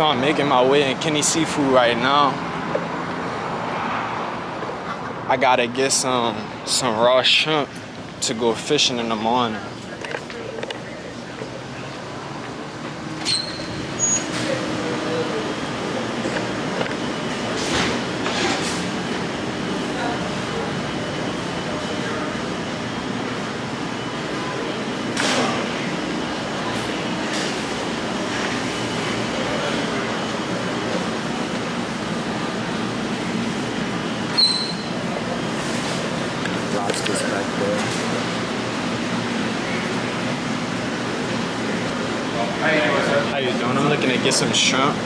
So I'm making my way in Kenny Seafood right now. I gotta get some raw shrimp to go fishing in the morning. Lobsters back there. How you doing? I'm looking to get some shrimp. $2.99,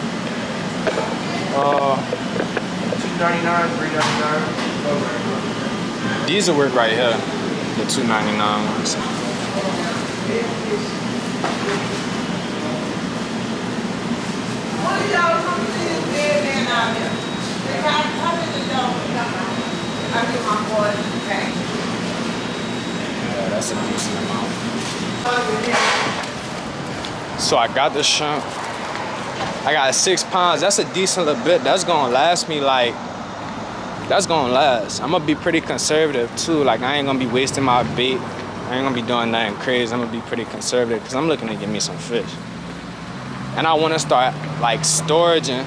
$3.99. These will work right here. The $2.99 ones. Yeah, that's a decent amount. So I got the shrimp. I got 6 pounds. That's a decent little bit. That's gonna last me like, that's gonna last. I'm gonna be pretty conservative too. Like I ain't gonna be wasting my bait. I ain't gonna be doing nothing crazy. I'm gonna be pretty conservative because I'm looking to get me some fish. And I wanna start like storaging.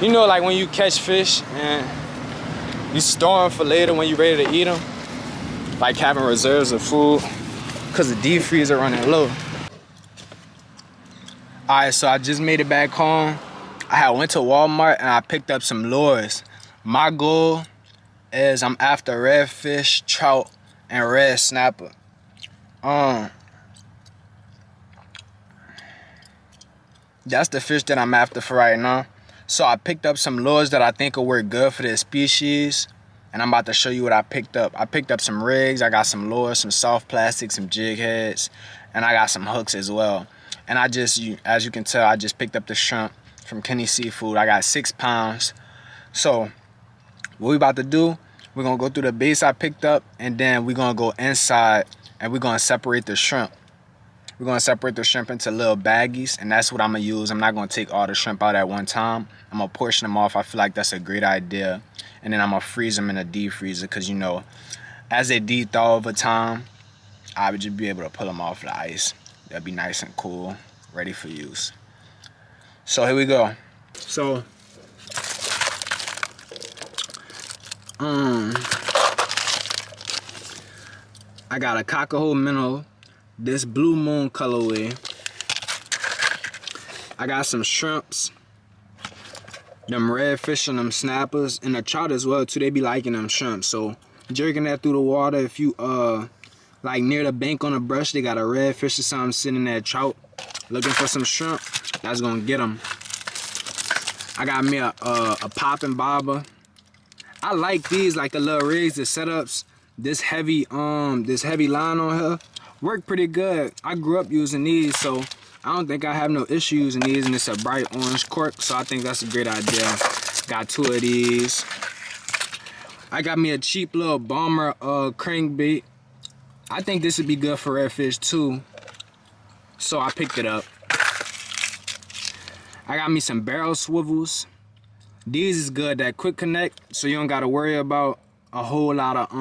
You know, like when you catch fish and you store them for later when you're ready to eat them. Like having reserves of food because the deep freezer running low. Alright, so I just made it back home. I had went to Walmart and I picked up some lures. My goal is I'm after redfish, trout, and red snapper. That's the fish that I'm after for right now. So I picked up some lures that I think will work good for this species. And I'm about to show you what I picked up. I picked up some rigs, I got some lures, some soft plastic, some jig heads, and I got some hooks as well. And as you can tell, I just picked up the shrimp from Kenny Seafood. I got 6 pounds. So what we about to do, we're gonna go through the base I picked up, and then we're gonna go inside and we're gonna separate the shrimp. We're gonna separate the shrimp into little baggies, and that's what I'm gonna use. I'm not gonna take all the shrimp out at one time. I'm gonna portion them off. I feel like that's a great idea. And then I'm gonna freeze them in a deep freezer, because you know, as they de-thaw over time, I would just be able to pull them off the ice. They'll be nice and cool, ready for use. So here we go. So, I got a Cockahoe minnow, this Blue Moon colorway. I got some shrimps, them redfish and them snappers, and the trout as well too. They be liking them shrimp. So jerking that through the water. If you like near the bank on the brush, they got a redfish or something sitting in that trout, looking for some shrimp, that's gonna get them. I got me a popping bobber. I like these, like the little rigs, the setups. This heavy line on here work pretty good. I grew up using these, so I don't think I have no issue using these, and it's a bright orange cork, so I think that's a great idea. Got 2 of these. I got me a cheap little bomber crankbait. I think this would be good for redfish too, so I picked it up. I got me some barrel swivels. These is good, that quick connect, so you don't gotta worry about a whole lot of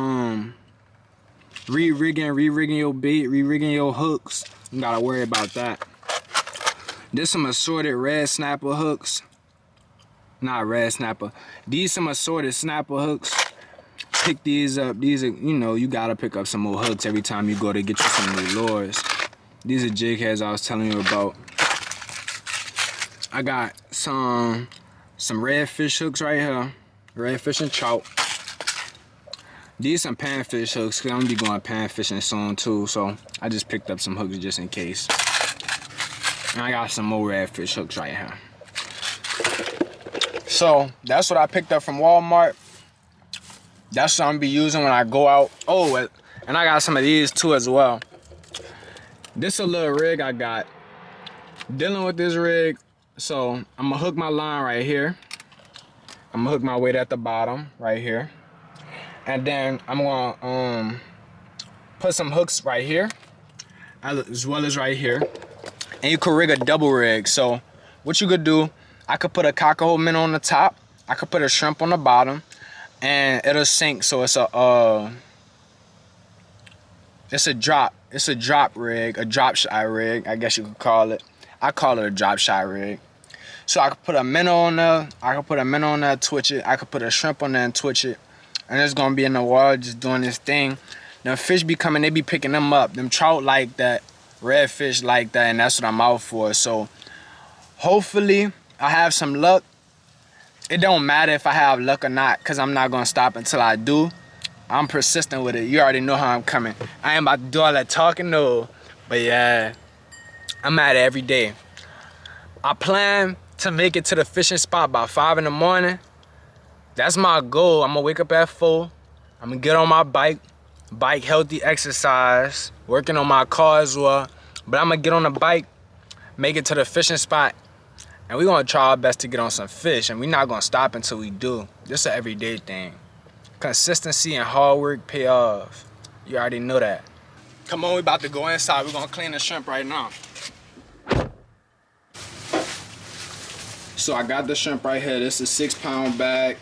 re-rigging your bait, re-rigging your hooks. You gotta worry about that. This some assorted red snapper hooks. Not red snapper. These some assorted snapper hooks. Pick these up. These are, you know, you gotta pick up some more hooks every time you go to get you some new lures. These are jig heads I was telling you about. I got some redfish hooks right here. Redfish and trout. These some panfish hooks, because I'm gonna be going panfishing soon too, so I just picked up some hooks just in case. And I got some more redfish hooks right here. So that's what I picked up from Walmart. That's what I'm gonna be using when I go out. Oh, and I got some of these too as well. This a little rig I got. Dealing with this rig, so I'm gonna hook my line right here. I'm gonna hook my weight at the bottom right here. And then I'm gonna put some hooks right here, as well as right here. And you could rig a double rig. So what you could do, I could put a cockle minnow on the top. I could put a shrimp on the bottom, and it'll sink. So it's a drop. It's a drop rig, a drop shot rig, I guess you could call it. I call it a drop shot rig. So I could put a minnow on there. I could put a minnow on there, twitch it. I could put a shrimp on there and twitch it. And it's gonna be in the water just doing this thing. Them fish be coming, they be picking them up. Them trout like that, redfish like that, and that's what I'm out for. So hopefully I have some luck. It don't matter if I have luck or not, cause I'm not gonna stop until I do. I'm persistent with it. You already know how I'm coming. I ain't about to do all that talking, no. But yeah, I'm at it every day. I plan to make it to the fishing spot by 5 in the morning. That's my goal. I'm gonna wake up at 4. I'm gonna get on my bike healthy exercise, working on my car as well. But I'm gonna get on the bike, make it to the fishing spot, and we're gonna try our best to get on some fish. And we're not gonna stop until we do. This is an everyday thing. Consistency and hard work pay off. You already know that. Come on, we about to go inside. We're gonna clean the shrimp right now. So I got the shrimp right here. This is a 6-pound bag.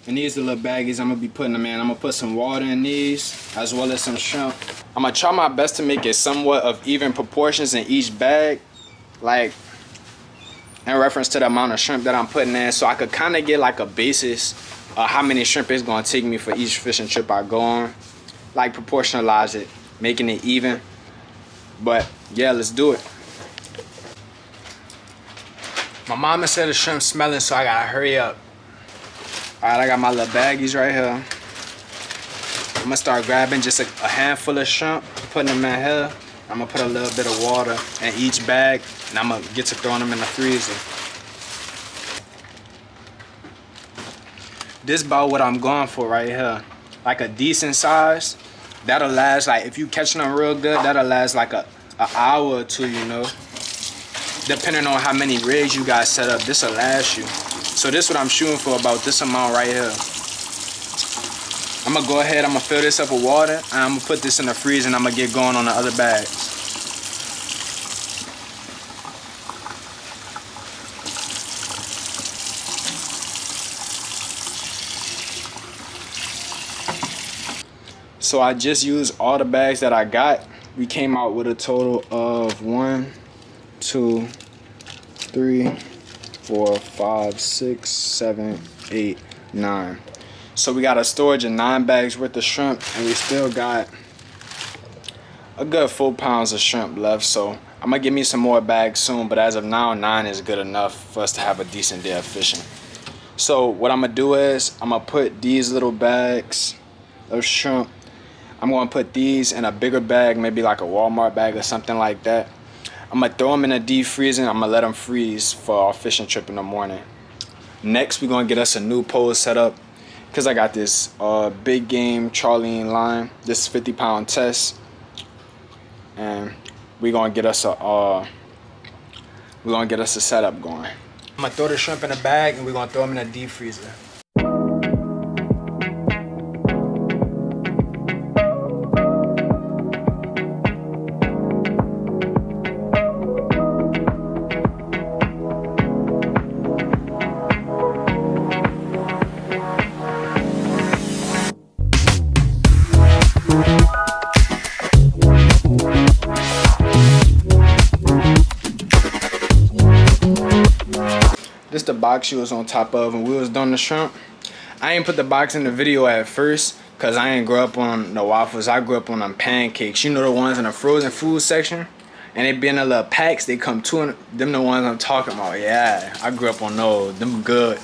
And these are the little baggies I'm gonna be putting them in. I'm gonna put some water in these, as well as some shrimp. I'm gonna try my best to make it somewhat of even proportions in each bag, like in reference to the amount of shrimp that I'm putting in, so I could kind of get like a basis of how many shrimp it's gonna take me for each fishing trip I go on. Like proportionalize it, making it even. But yeah, let's do it. My mama said the shrimp smelling, so I gotta hurry up. All right, I got my little baggies right here. I'm gonna start grabbing just a handful of shrimp, putting them in here. I'm gonna put a little bit of water in each bag, and I'm gonna get to throwing them in the freezer. This about what I'm going for right here. Like a decent size. That'll last, like if you catching them real good, that'll last like an hour or 2, you know. Depending on how many rigs you guys set up, this'll last you. So this is what I'm shooting for, about this amount right here. I'm gonna go ahead, I'm gonna fill this up with water, and I'm gonna put this in the freezer, and I'm gonna get going on the other bags. So I just used all the bags that I got. We came out with a total of 1, 2, 3, 4, 5, 6, 7, 8, 9. So we got a storage of 9 bags worth of shrimp, and we still got a good 4 pounds of shrimp left. So I'm gonna give me some more bags soon, but as of now, 9 is good enough for us to have a decent day of fishing. So what I'm gonna do is I'm gonna put these little bags of shrimp, I'm gonna put these in a bigger bag, maybe like a Walmart bag or something like that. I'm gonna throw them in the deep freezer, and I'm gonna let them freeze for our fishing trip in the morning. Next, we're gonna get us a new pole set up, because I got this big game Charlene line, this 50-pound test, and we're gonna get us a setup going. I'm gonna throw the shrimp in a bag, and we're gonna throw them in a deep freezer. This the box she was on top of when we was doing the shrimp. I ain't put the box in the video at first because I ain't grew up on the waffles. I grew up on them pancakes. You know, the ones in the frozen food section? And they be in the little packs. They come them the ones I'm talking about. Yeah, I grew up on those. Them good.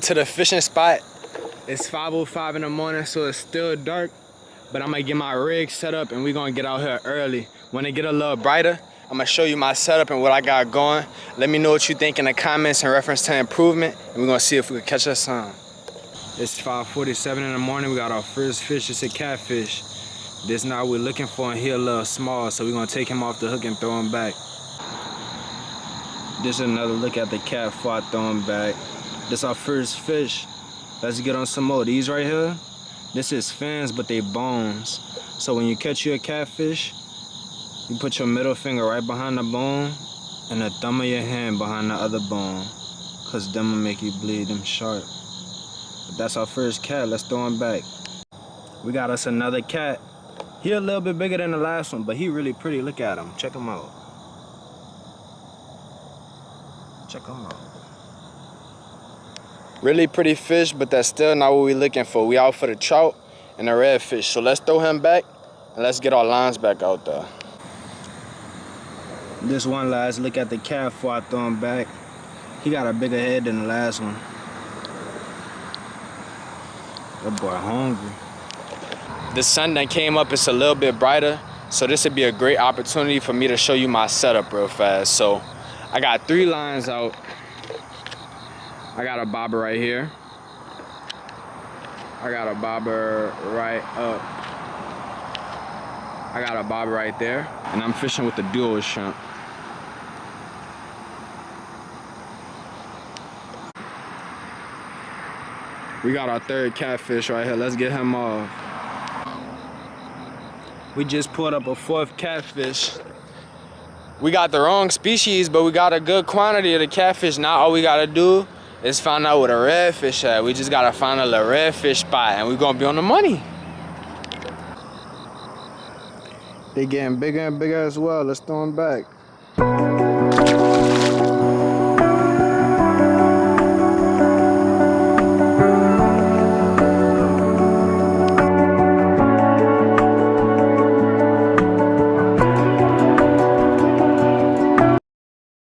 to the fishing spot. It's 5:05 in the morning, so it's still dark. But I'm gonna get my rig set up and we're gonna get out here early. When it get a little brighter, I'm gonna show you my setup and what I got going. Let me know what you think in the comments in reference to improvement, and we're gonna see if we can catch us some. It's 5:47 in the morning. We got our first fish. It's a catfish. This now we're looking for, and he a little small, so we're gonna take him off the hook and throw him back. This is another look at the cat before I throw him back. This our first fish. Let's get on some more. These right here, this is fins, but they bones. So when you catch you a catfish, you put your middle finger right behind the bone and the thumb of your hand behind the other bone, cause them will make you bleed them sharp. But that's our first cat. Let's throw him back. We got us another cat. He a little bit bigger than the last one, but he really pretty. Look at him. Check him out. Check him out. Really pretty fish, but that's still not what we looking for. We out for the trout and the redfish. So let's throw him back and let's get our lines back out there. This one last look at the cat before I throw him back. He got a bigger head than the last one. That boy hungry. The sun that came up, it's a little bit brighter, so this would be a great opportunity for me to show you my setup real fast. So I got 3 lines out. I got a bobber right here. I got a bobber right up. I got a bobber right there. And I'm fishing with the dual shrimp. We got our 3rd catfish right here. Let's get him off. We just pulled up a 4th catfish. We got the wrong species, but we got a good quantity of the catfish. Now all we gotta do is find out where the redfish at. We just gotta find a little redfish spot and we're gonna be on the money. They getting bigger and bigger as well. Let's throw them back.